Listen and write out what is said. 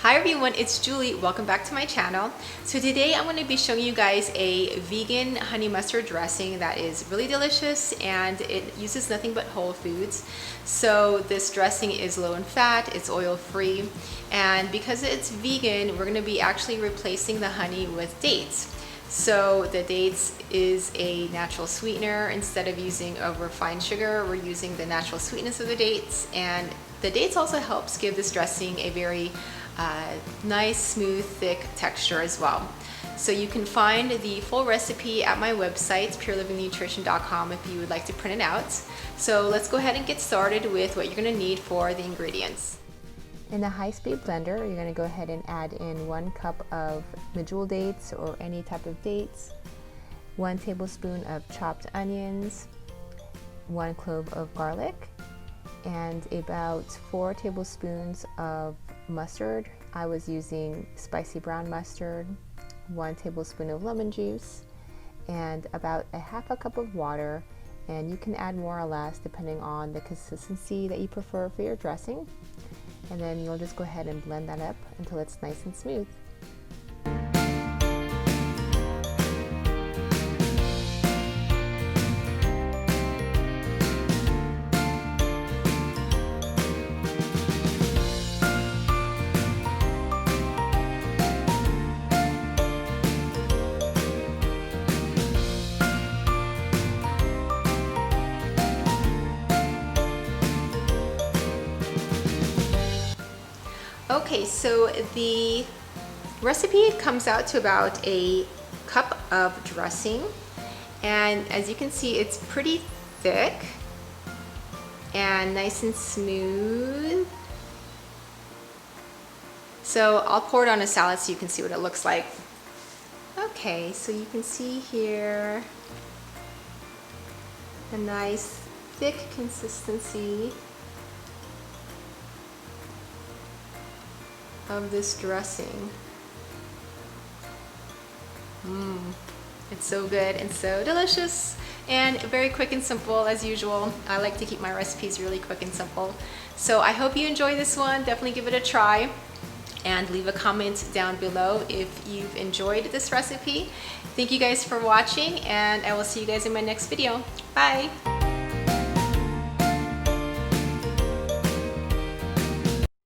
Hi everyone, it's Julie. Welcome back to my channel. So today I'm going to be showing you guys a vegan honey mustard dressing that is really delicious and it uses nothing but whole foods. So this dressing is low in fat, it's oil free, and because it's vegan, we're going to be actually replacing the honey with dates. So the dates is a natural sweetener. Instead of using a refined sugar, we're using the natural sweetness of the dates, and the dates also helps give this dressing a very nice, smooth, thick texture as well. So you can find the full recipe at my website, purelivingnutrition.com, if you would like to print it out. So let's go ahead and get started with what you're going to need for the ingredients. In the high-speed blender, you're going to go ahead and add in 1 cup of medjool dates or any type of dates, 1 tablespoon of chopped onions, 1 clove of garlic, and about 4 tablespoons of mustard. I was using spicy brown mustard, 1 tablespoon of lemon juice, and about a half a cup of water, and you can add more or less depending on the consistency that you prefer for your dressing. And then you'll just go ahead and blend that up until it's nice and smooth. Okay, so the recipe comes out to about a cup of dressing, and as you can see, it's pretty thick and nice and smooth. So I'll pour it on a salad so you can see what it looks like. Okay, so you can see here a nice thick consistency of this dressing. It's so good and so delicious and very quick and simple as usual. I like to keep my recipes really quick and simple. So I hope you enjoy this one. Definitely give it a try and leave a comment down below if you've enjoyed this recipe. Thank you guys for watching, and I will see you guys in my next video. Bye!